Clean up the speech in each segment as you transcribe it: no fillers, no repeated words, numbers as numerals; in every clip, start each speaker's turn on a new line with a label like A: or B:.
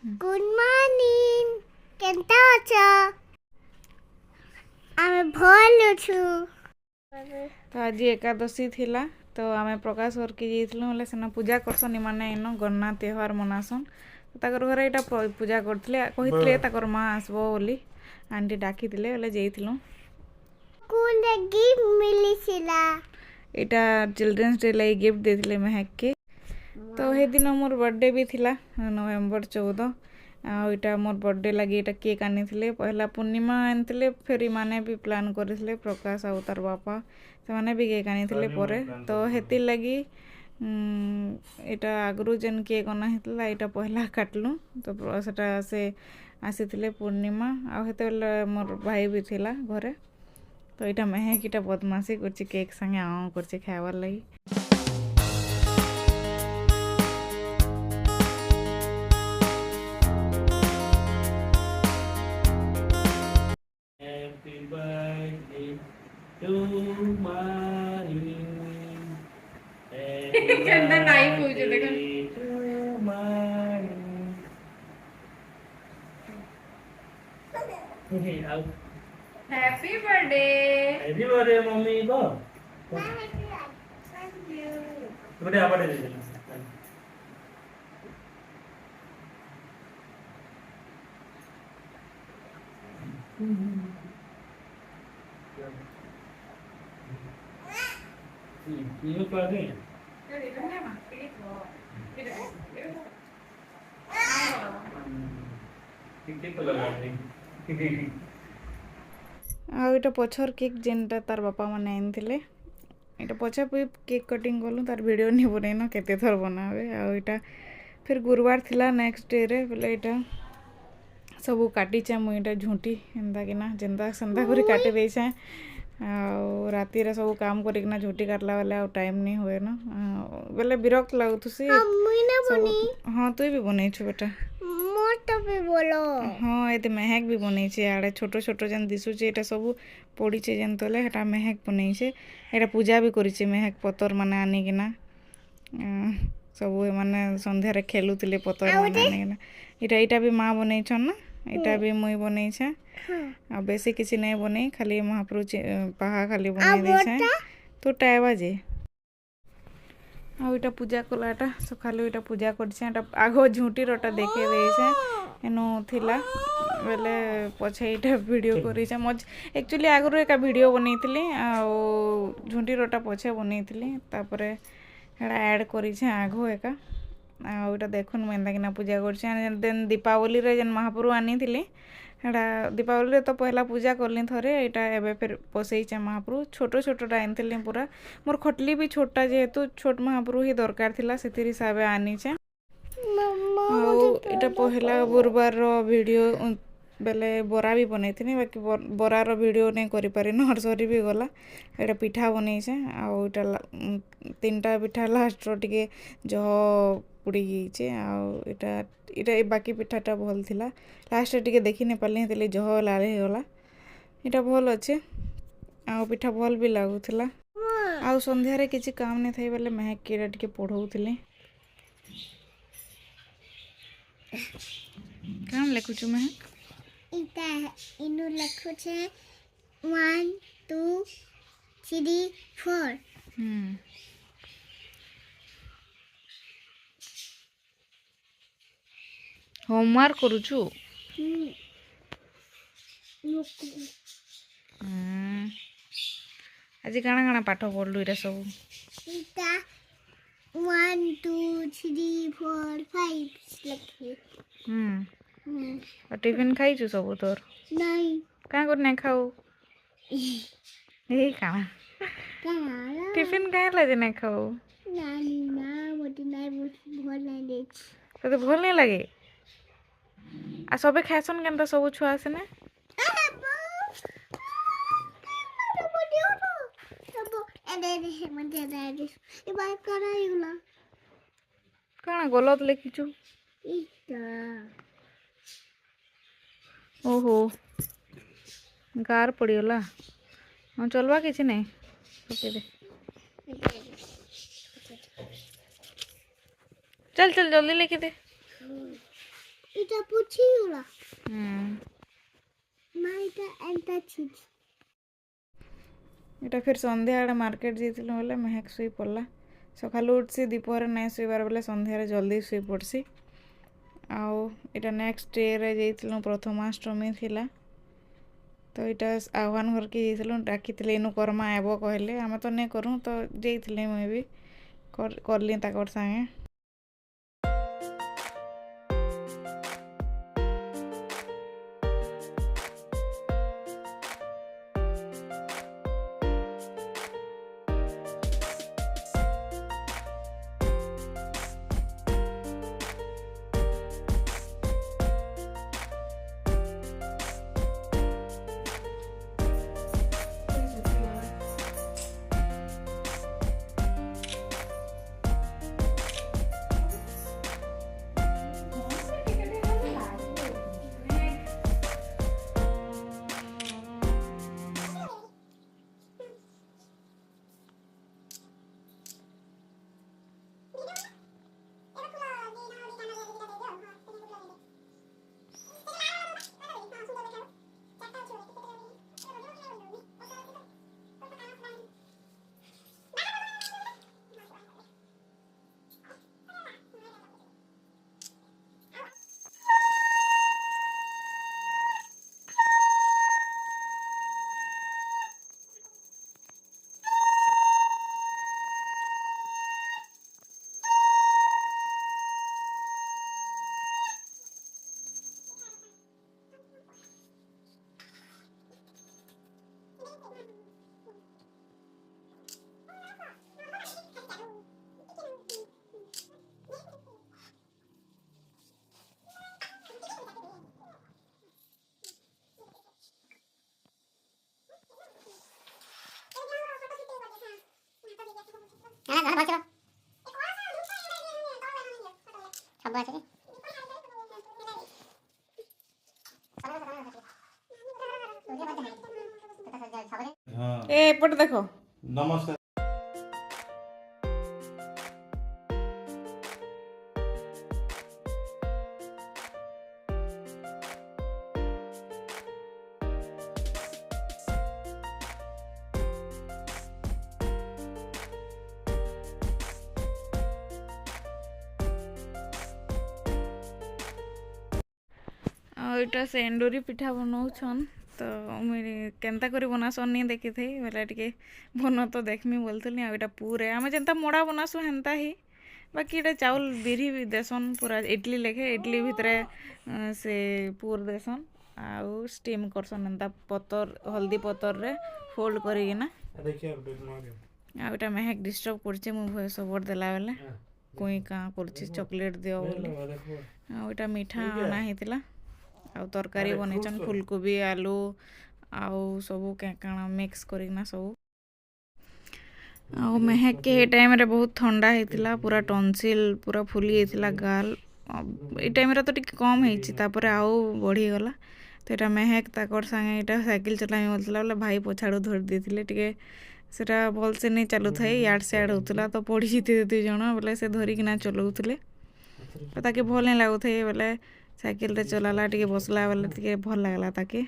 A: Good morning केनता अछ आमे भल अछु
B: तो आज एकादशी थिला तो आमे प्रकाश घर के जाइथिलु बोले सेना पूजा करसन माने इनो गन्ना त्योहार मनासन तो ताकर घर एटा पूजा करथिले कहिथिले ताकर मां आसबो बोली आंटी डाकिथिले बोले जाइथिलु
A: स्कूल रे गिफ्ट मिलिसिला
B: एटा चिल्ड्रंस डे लाई गिफ्ट देथिले महक के तो हे दिन मोर बर्थडे भी थिला नवेम्बर 14 आटा मोर बर्थडे लगी एटा केक आनी पहला पूर्णिमा आनी फिर माने भी प्लान करथिले प्रकाश आउ तार बापा से माने भी केक आनी परे तो हेति लगी एटा आगरू जेन केक अना हेतला एटा पहला काटलु तो सेटा से आसीथिले पूर्णिमा आ हेते मोर भाई भी थिला घरे तो एटा महक एटा बदमाशी करछि केक संगे आऊ करछि खाइबार लगी
C: Happy birthday to Mari.
D: चंदा नहीं पूछे देखो
C: To Mari.
D: Happy birthday
C: Happy birthday, mummy. Go. Today, apa day? Ini apa ni? Tik-tik लगा दे.
B: आटा पछर केक जेनटा तार बापा मैंने आनी एटा पछा भी केक कटिंग कलु तार वीडियो नहीं बनईन केते थर बनावे आटा फिर गुरुवार थिला नेक्स्ट डे रे बोले एटा सब काटिचे मुईटा झुंटी एंता कि जेनता सेंता कर काटी देछे राति रे सब काम करिकना झुंटी काटला बेले आ टाइम नहीं हुए ना बेले विरक्त लागुथुसी हाँ तू भी बनईछु बेटा
A: मोर तो भी बोलो
B: हाँ ये महक भी बनई आड़े छोट छोट जेन दिशुचे एटा सब पड़ी जेन तले हेटा महक बनई एटा पूजा भी करिছে महक पतर माने आनिकिना सब माने संध्या खेलुतिले पतर माने आनिकिना एटा भी माँ बनईछन ना एटा भी मुई बनई आ बेसी किसी नहीं बनई खाली महाप्रभु पाहा खाली बनई देछे तो टाइबा जे आटा पूजा कलाटा सकालू एटा पूजा करछे एटा आगो झुंटी रोटा देखे देछे एनो थिला बेले पछे एटा वीडियो करिछे मज एक्चुअली आगरो एका वीडियो बनैथिली आ झुंटी रोटा पछे बनैथिली तापरे एटा ऐड करिछे आगो एका आ ओटा देखुन मेंदा किना पूजा करछे देन दीपावली रे जन महाप्रभु आनीथिली एटा दीपावली तो पहला पूजा करली थरे एटा एबे फिर पोसईचे महाप्रभु छोटो छोटोटा आनीथिली पूरा मोर खटली भी छोटा जेहेतु छोट महाप्रभु ही दरकार थिला सेतिर हिसाबे आनीचे एटा पहला गुरुवार रो वीडियो बेले बरा भी बनैथिनी बाकी बरा रो वीडियो नहीं करि पारिन हरसरी भी गला एटा पिठा बनैछे आ एटा तीनटा पिठा लास्ट रो टिके जह पुड़ी गईचे आटा एटा बाकी पिठाटा भल थिला लास्ट टिके देखि नहीं पारली हेतले जह लाल हो गला एटा भल अच्छे आ पिठा भल भी लागुथिला आ संध्या रे किछि काम नहीं थाई बेले महक केटा टिके पढ़ौथिले काम लिखुछु महक
A: इता इनु लखु छे 1 2 3 4
B: होमवर्क करूछु आज काना काना पाठ पढ़लु इरा सब
A: इता 1 2 3 4 5 लखु
B: और टिफिन खाइछु सब तोर
A: नहीं
B: का कर नहीं खाऊ ए काना
A: काला
B: टिफिन काहे लाजे नहीं खाऊ
A: नानी ना मोटी नहीं भल नहीं देछ
B: तो भल नहीं लगे आ सबे खाइसन केनता सब छुआ आसे ना काना गलत लिखिछु ओहो गार पड़ीगला हाँ चलवा किसी नहीं ओके दे चल चल जल्दी लिखी दे
A: এটা পুচিওলা
B: হুম
A: মা এটা এন্টা চিজ
B: এটা ফির সন্ধ্যা আড়ে মার্কেট যাইছিল বেলে মেহেক শুই পড়লা সকালু উঠছি দ্বিপহরে নাଇଁ শুইবার বেলে সন্ধ্যারে জলদি শুই পড়ছি ଆଉ ଏଇଟା ନେକ୍ସଟ ଡେରେ ଯାଇଥିଲୁ ପ୍ରଥମାଷ୍ଟମୀ ଥିଲା ତ ଏଇଟା ଆହ୍ୱାନ ଘରକେ ଯାଇଥିଲୁ ଡାକିଥିଲେ ଇନୁ କର୍ମା ଆଇବ କହିଲେ ଆମେ ତ ନାଇଁ କରୁ ତ ଯାଇଥିଲି ମୁଇଁ ବି କରଲି ତାକର ସାଙ୍ଗେ ଏ ଏପଟେ ଦେଖ
E: नमस्कार
B: ଆଉ ଏଇଟା ସେ ଏଣ୍ଡୁରି ପିଠା ବନଉଛନ୍ ତ ମୁଇଁ କେନ୍ତା କରି ବନାସନ୍ ନି ଦେଖିଥାଇ ବେଲେ ଟିକେ ବନ ତ ଦେଖ୍ମି ବୋଲୁଥିଲି ଆଉ ଏଇଟା ପୁରେ ଆମେ ଯେନ୍ତା ମୋଡ଼ା ବନାସୁଁ ହେନ୍ତା ହିଁ ବାକି ଏଇଟା ଚାଉଳ ବିରି ବି ଦେସନ୍ ପୁରା ଇଡଲି ଲେଖେ ଇଡଲି ଭିତରେ ସେ ପୁର ଦେସନ୍ ଆଉ ଷ୍ଟିମ୍ କରସନ୍ ଏନ୍ତା ପତର ହଳଦୀ ପତରରେ ଫୋଲ୍ଡ କରିକିନା
E: देखिए अपडेट मारियो
B: ଆଉ ଏଇଟା ମେହେକ ଡିଷ୍ଟର୍ବ କରୁଛେ ମୁଁ ଭଏସ୍ ଓଭର୍ ଦେଲା ବେଲେ କୁଇଁ କାଁ କରୁଛି ଚକୋଲେଟ୍ ଦିଅ ବୋଲି
E: देखो
B: ଆଉ ଏଇଟା ମିଠା ଅଣା ହେଇଥିଲା ଆଉ ତରକାରୀ ବନେଇଛନ୍ ଫୁଲକୋବି ଆଲୁ ଆଉ ସବୁ କାଣା ମିକ୍ସ କରିକିନା ସବୁ ଆଉ ମେହେକକେ ଏ ଟାଇମ୍ରେ ବହୁତ ଥଣ୍ଡା ହେଇଥିଲା ପୁରା ଟନସିଲ୍ ପୁରା ଫୁଲି ଯାଇଥିଲା ଗାଲ୍ ଏଇ ଟାଇମ୍ରେ ତ ଟିକେ କମ୍ ହେଇଛି ତାପରେ ଆଉ ବଢ଼ିଗଲା ତ ଏଇଟା ମେହେକ ତାକର ସାଙ୍ଗେ ଏଇଟା ସାଇକେଲ ଚଲାମି ବୋଲୁଥିଲା ବୋଲେ ଭାଇ ପଛାଡ଼ୁ ଧରି ଦେଇଥିଲେ ଟିକେ ସେଟା ଭଲସେ ନେଇ ଚାଲୁଥାଏ ଇଆଡ଼େ ସିଆଡ଼େ ହେଉଥିଲା ତ ପଡ଼ି ଯାଇଥିଲେ ଦୁଇ ଜଣ ବୋଲେ ସେ ଧରିକିନା ଚଲାଉଥିଲେ ତ ତାକେ ଭଲ ହିଁ ଲାଗୁଥାଏ ବୋଲେ ସାଇକେଲରେ ଚଲାଲା ଟିକେ ବସଲା ବେଲେ ଟିକେ ଭଲ ଲାଗଲା ତାକେ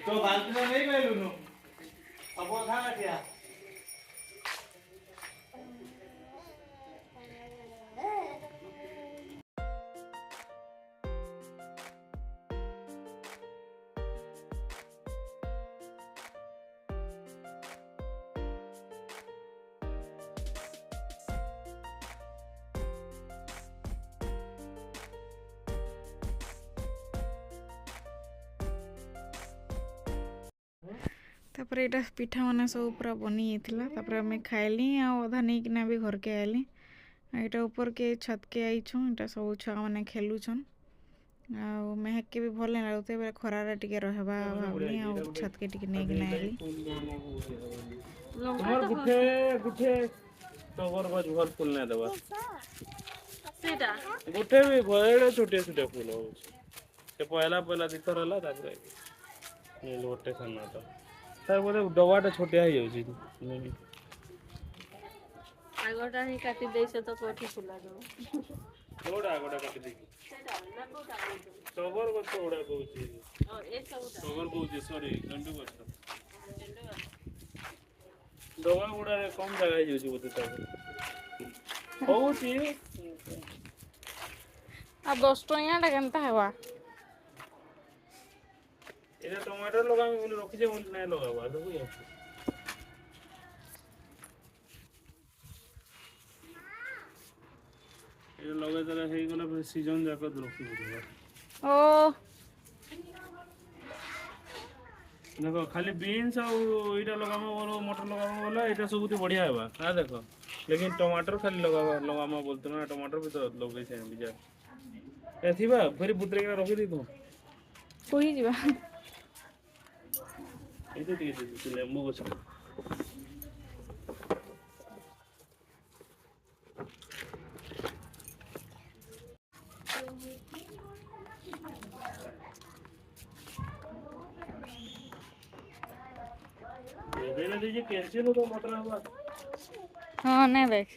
E: तो बाल्टी में नहीं गए लुनु अब वो था क्या
B: ତାପରେ ଏଇଟା ପିଠାମାନେ ସବୁ ପୁରା ବନି ଯାଇଥିଲା ତାପରେ ଆମେ ଖାଇଲି ଆଉ ଅଧା ନେଇକିନା ବି ଘରକେ ଆଇଲି ଏଇଟା ଉପରକେ ଛତକେ ଆଇଛୁଁ ଏଇଟା ସବୁ ଛୁଆମାନେ ଖେଲୁଛନ୍ ଆଉ ମେହେକକେ ବି ଭଲ ନାଇଁ ଲାଗୁଥାଏ ବେଲେ ଖରାରେ ଟିକେ ରହିବା ଭାବିଲି ଆଉ ଛତକେ ଟିକେ ନେଇକିନା ଆଇଲି
C: तुम्हार गुठे गुठे टगर बाज भर फूल नहीं देबा
D: सेटा
C: गुठे भी बड़े छोटे छोटे फूल हो से पहला पहला दिखर होला तापर ये लोटे खाना तो ତାର ବୋଧେ ଡବାଟା ଛୋଟିଆ ହେଇଯାଉଛି।
D: ଆଗଟା ହିଁ କାଟି ଦେଇଛ ତ କୋଉଠି ଫୁଲା ଦବ
C: କୋଉଟା ଆଗଟା କାଟି ଦେଇକି ଟଗର ଗଛ ଗୁଡା କହୁଛି ଟଗର କହୁଛି ସରି ଗେଣ୍ଡୁ ଗଛ ଡବା ଗୁଡାରେ କମ ଜାଗା ହେଇଯାଉଛି ବୋଧେ ତାକୁ ହଉଛି।
B: ଆଉ 10 ଟଙ୍କିଆଟା କେନ୍ତା ହେବା?
C: এটা টমেটো লগামি বলে রখিছে বলে নাই লগাবা দেখুই এটা লগাই দেলে হয়ে গেলে সিজন যাক রখি পড়বা।
B: ଓ
C: দেখো খালি বিনস আর এটা লগামা বলো মটর লগামা বলো এটা সবুতি বড়িয়া হেবা না দেখো लेकिन टमाटर खाली लगामा बोलते ना टमाटर भी तो लगैছে बिजा एथिबा फेरि पुत्रे के रखि दी तू
B: କହି ଯିବା।
C: ଏଇଟା ଟିକେ ଦେ ଲେମ୍ବୁ ଗଛ ଏବେନା ଦେଇଛି କ୍ୟାଲସିୟମ ତ ମଟର ହବା
B: हाँ नहीं देख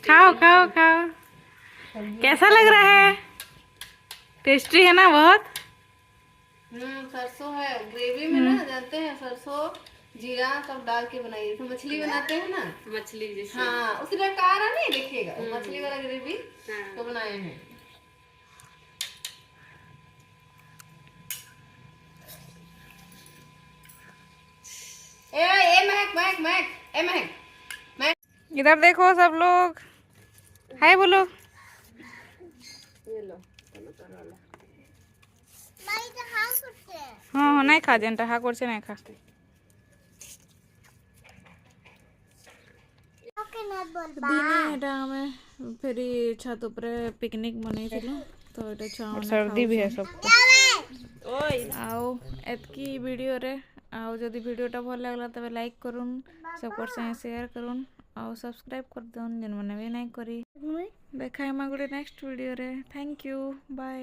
B: खाओ खाओ खाओ कैसा लग रहा है? टेस्टी है ना बहुत?
F: सरसों है ग्रेवी में ना जानते हैं सरसों जीरा सब डाल के बनाइए तो मछली बनाते हैं ना
D: मछली जैसे
F: हाँ उसी टाइप का आ रहा नहीं देखिएगा मछली वाला ग्रेवी तो बनाए हैं। ए महक महक महक ए महक महक
B: इधर देखो सब लोग हाय बोलो। हाँ हाँ नहीं खा जेनटा हा करছে नहीं खा दिने एटा हमें फेरी छत ऊपर पिकनिक बनेइथिलु तो एटा छुआ सर्दी भी है सब ओय आओ एतकी वीडियो रे आओ जदि वीडियोटा भल लागला तबे लाइक करूँ सब शेयर करूँ आओ सब्सक्राइब कर दउन जन मने भी नहीं करी देखा है गोटे नेक्स्ट वीडियो रे थैंक यू बाय।